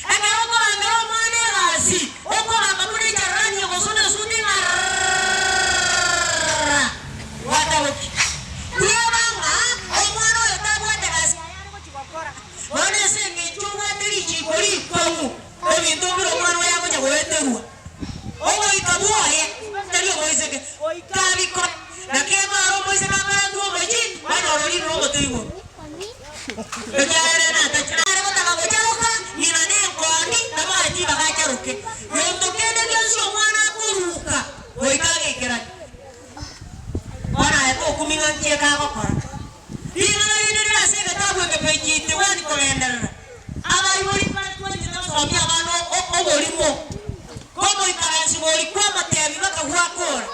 Akaro ko angaro mane asi. Oko akamune charani yogosone suni ngara. Watawoki. Kuyabanga omwana oyo tabwate kasi. Wane senge chuma tiri chikori kwamu. Ebintu biro omwana oyo akonya weterwa. Ogo ikabuoye. Tari omoiseke. Kabiko. Nakema aro moise kamara tuo mochi. Wana orori rogo tuigo. Ekere na tachare kota kabocharoka. Inane nkoni. Tama aji bakacharoke. Yonto kende kionsi omwana kuruka. Oikage ikirani. Wana eko kumingantie kakokora. Ingana yinirira sege tabu ekepejite wani kolendera. Aba ibori patu wani nasomi abano ogolimo. Komo ikaransi bori kwa matebi baka huakora.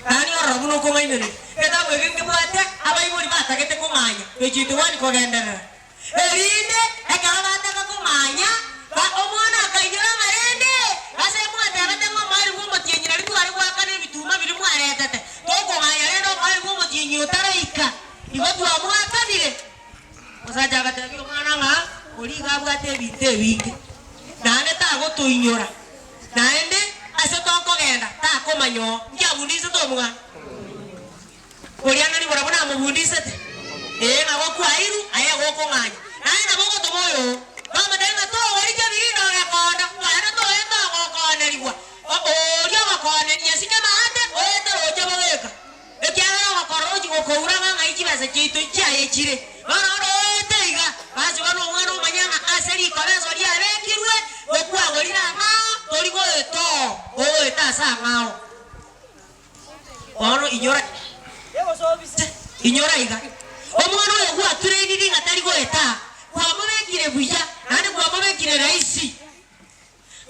Ani orobuno ko ngainere. Eta bwegenge bwate aba ibori bata kete ko nganya. Pejite wani kolendera. Erinde ekala bata ko nganya. Ba omwana akaijira marende. Ase mwate abate ngomari ngo mutiyenyira ari kwari kwakane bituma biri mwaretete. Toko nganya rero ari ngo mutiyenyi utaraika. Ibatu amwakanire. Osaja batabi omwana nga oli gabwate bite bike. Nane tago tuinyora. Naende ase toko genda tako manyo. Ngia bundise to mwa. Oriana ni bora bona mubundise te. Nabo kwairu aya goko nganya. Nae nabo ko to moyo. Mama denga to ori je bino ya konda. Ana to enda goko neriwa. Ori goko ne yasike maate oete oje boweka. Ekyara gokoroji goko uranga ngai kibase kitu kyaye kire. Bana oete iga. Basi bano mwana omanyanga aseri kobezo ri abekirwe. Okwa gorira nga tori go eto. O eta sa ngao. Ono inyora. Inyora iga. Omwana oyo gwa training atari go eta. Kwa mubekire buya. Nani kwa mubekire raisi.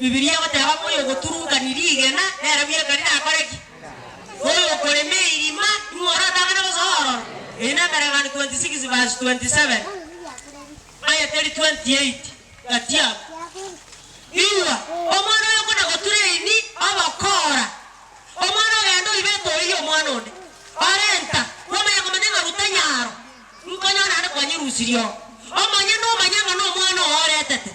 Biblia bataba moyo goturuka nirigena era bya kari nakoreki. Oyo koreme irima ngora dagana bazoro. Ina karagani 26 verse 27. Aya 28 katia. Iwa omwana oyo kuna gotureni abakora. Omwana gendo ibeto iyo mwana onde. Arenta wamanya kumenga rutanyaro. Nkonya nane kwa nyirusirio. Omanya no manyanga no mwana oretete.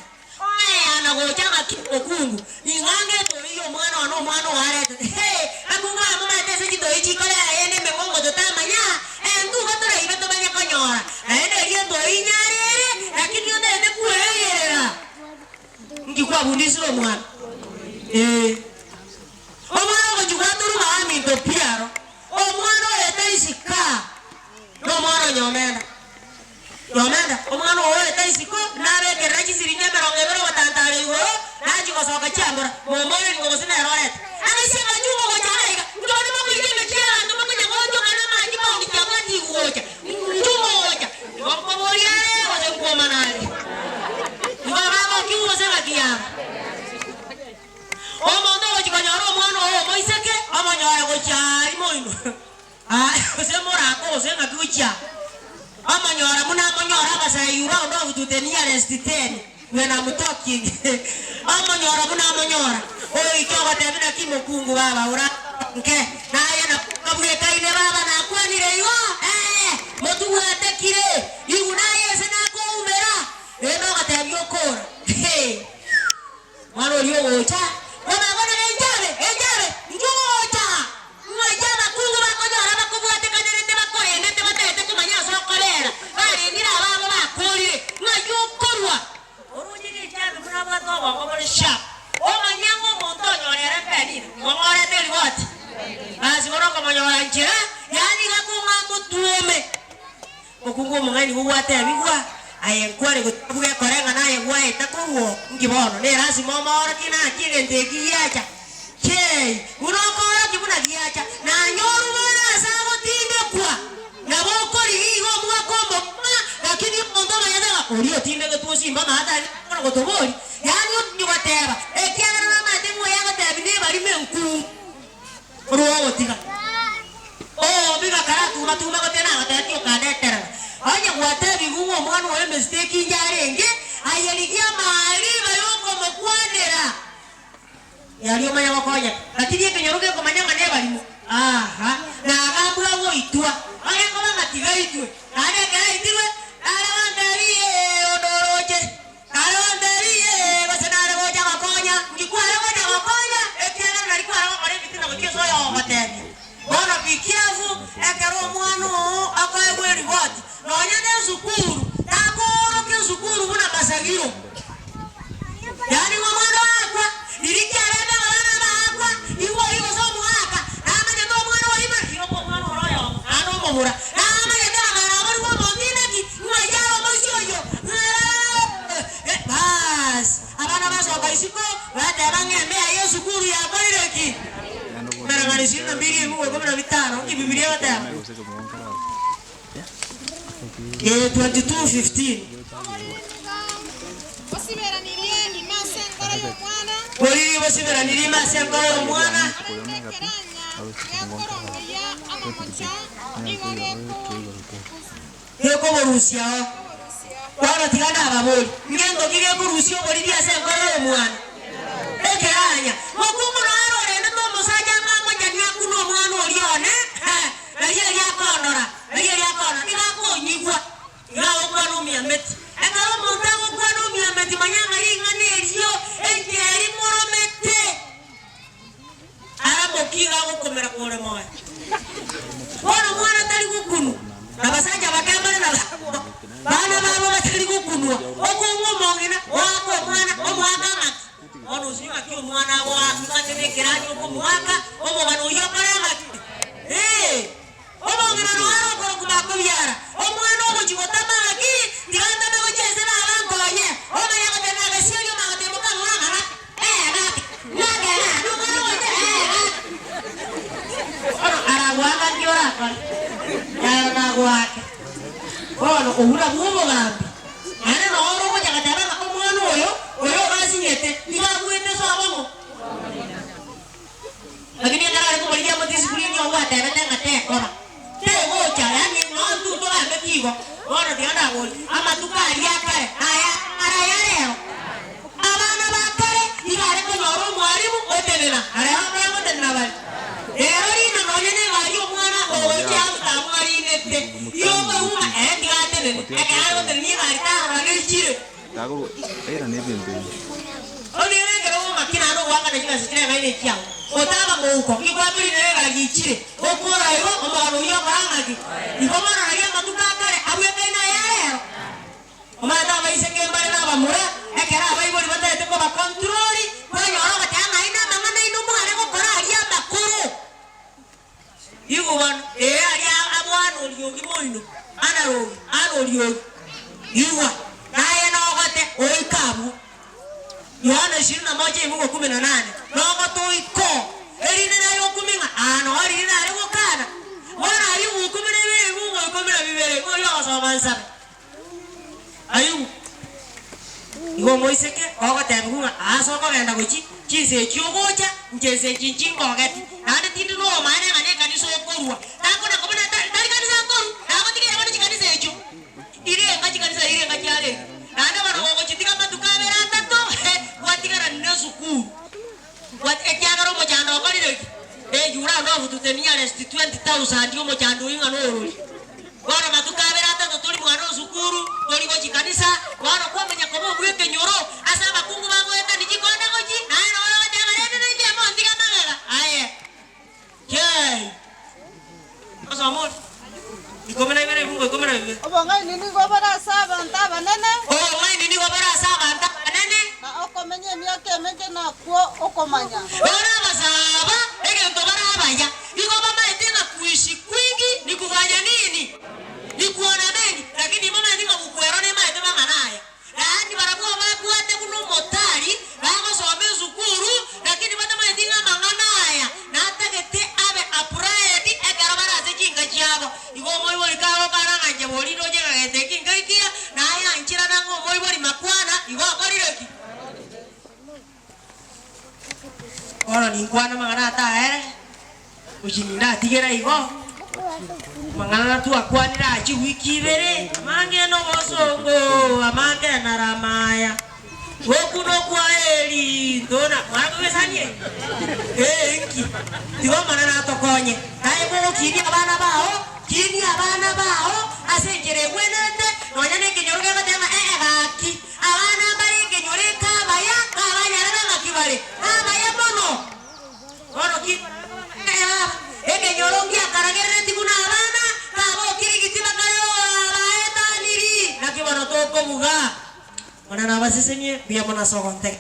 Ana gochanga okungu. Ingange to iyo mwana no mwana oretete. Hey, akunga mama tese kito ichi kale ayene mekongo to tamanya. Endu batora ibeto banya konyora. Ene iyo to inyare, lakini yone ene kuerera. Ngikwa bundisiro mwana. Omwana gochuganduru maami to piaro. Omwana oyete isika. No mwana nyomenda. Yomenda, omwana oyo taisiko nabe keraji sirinye merongebero batantare yo naji kosoka chambura momoyo ni ngosina roete anasema jugo gojarega ndone mo kuyime kya ndo mo kunyagojo kana maji mo ndikagati uoja ndumo oja ngompo boria oje ngoma nani ngoma kiwo sema kia omondo ojikanyaro mwana oyo moiseke amanyara gochari moino semora ko senga kucha amanyora muna basayura ndo ututenia restiteni when I'm talking amanyora muna oyo itoka tebina kimokungu baba ura nke naye na kabuye kaine baba na kwanire yo motu atekire yunaye sena ko umera eno katebyo kora mwana oliyo ocha ona bana enjabe njocha mwajaba kungu bakonyora bakubwate kanere bakore ndete batete kumanya so kolera bali ndira baba bakuri ngayokorwa orujiri chabe kuna bwato bako muri shop omanyango montonyo nere pedi ngomore teli what basi boroko manyora njira yani gakunga mutume okungu mungani bwate abigwa ayenkware gutubuge korenga naye gwae takuwo ngibono ne rasi momora kina kire ndegi yacha kei unokora kibuna giacha na nyoru bana sabo tinde kwa na bokori higo mwakombo lakini mondoma yadega oriyo tinde getusi mbana hata kono gotobori yani nyugateba ekyara na mademo yago tabine bari menku ruwo tiga biga karatu batuma gotena gatati okadetera anya gwatebi gumo mwana wa mistake njarenge ayeligia mahali bayoko mokwanera yaliyo manya wakonya lakini kenyoruke komanya mane balimo na agambura wo itwa anya kola ngatiga itwe ane kaya itwe ala wandari odoroje sagiro yani mwana wakwa nilikiarenda bana bakwa iwo so mwaka amanya to mwana wa iba iro ko mwana royo ano mumura amanya da bana bari wo mondina ki mwajalo moshoyo bas abana baso baisiko bada bangembe Yesu kuri ya bariki mara ngani sina mbili mu ko na bitano ki Biblia bata 22:15 Bori basibera nirima sengoro y'omwana Yeko borusia Wana tiganda ababoli ngendo kige kurusio bori dia sengoro y'omwana Ekeranya mokumu raro rende to musaja mama janya kuno mwana olione Nariya yakondora igakonyigwa igakwana omiameti ekaro montago kwana omiameti manyanga ingane erio engeri moromete aramokiga gukomera kore moya bona mwana tari gukunu abasajja bakambare na bana babo batari gukunwa okunwa mongina wako mwana omwaka ono usiwa kyo mwana wa katenekerani okumwaka omwana uyokoranga omongina noaro koro kubakubyara omwana omuchigotama aki tiganda bego chesera abankonye omanya kotena gasio magatemuka ngana aragwanga kioraka yaragwake ono ohura bubo gambi ane nooro ko jagatara na omwana oyo gasinyete igagwete so abamo lakini ngara ko baliya motisi kuri ni owa tebe tenga tekora tegocha yani no nduto gambe kigo ono tiganda goli ama tukari yakare aya arayareo abana bakare igare ko noro mwalimu otenena araya mwalimu otenena bali erorina nonyene bali omwana owecha amwali nete yoga uma endigate ekaro tenni bali taro nechire tago era nebembe onire ngero makina no wanga na jinga sitre baine kiao otaba muko igwabiri ne bagichire okora yo omwana yo bangaki igomana na yamba tukakare abwe kaina yarero omwana baise kembare na bamura ekera abaibori batete ko ba control kwanyo oro batanga ina mangana ino mware ko kora aria bakuru igubana aria abwana oliogi moino ana oliogi igwa naye nogote oikabu Yohana 21:18 nogoto iko erine nayo kuminga ano ari na rego kana wana ayu kumene bere mungu kumene bibere ko yo asabansa ayu igo moiseke ogote bunga aso ko genda gochi chise chiogocha njese chinchingo gati nande tindu no mane ngane kanisa okorwa tako na komena tari kanisa okoru tako tikira bani kanisa echo ire ngachi kanisa ire ngachi ale nande bana gochi tika matukabera tato watikara nesuku wat ekyagaro mo jando okorire yura no fututenia rest 20,000 ndio mo jando inga no ruli bana matukabera tato tuli mwana sukuru tuli gochi kanisa bana kwa menya komo mwete nyoro asa bakungu bango eta nijikonda gochi naye no wala jamarene ne jemo ndika magala aye yey asa mo ikomena ibere mungu ikomena ibere obonga nini gobara saba ntaba nene ngai nini gobara saba ntaba nene na okomenye myake menge na kuo okomanya bana basaba egento barabaya igoma maetenga kuishi kwingi ni kufanya nini ni kuona mengi lakini mama ndinga kukwero ne maetema manaya yani barabwa bakwate kuno motari bako some zukuru lakini bata maetinga manganaya na atagete abe apuraedi egara baraze kinga kyabo igoma iboli kawo karanga nje boli doje gete kinga ikia na aya nchira nango moi boli makwana igo akorireki ora ni kwana mangana ta ujininda tigera igo mangana tu akwanira achi wiki bere mange no bosongo amange na ramaya okuno kwa eli ndona mwangu besanie enki tigo manana tokonye naye bo kiri abana bao asenjere gwenete nonyane kinyoruke batema gaki abana bari kinyoreka baya kabanyara ngakibare abaya bono ono ki ekenyorongi akaragere tikuna abana kabo kiri kitima kare abaeta niri nakibono toko buga ona na basisenye bia mona sogonte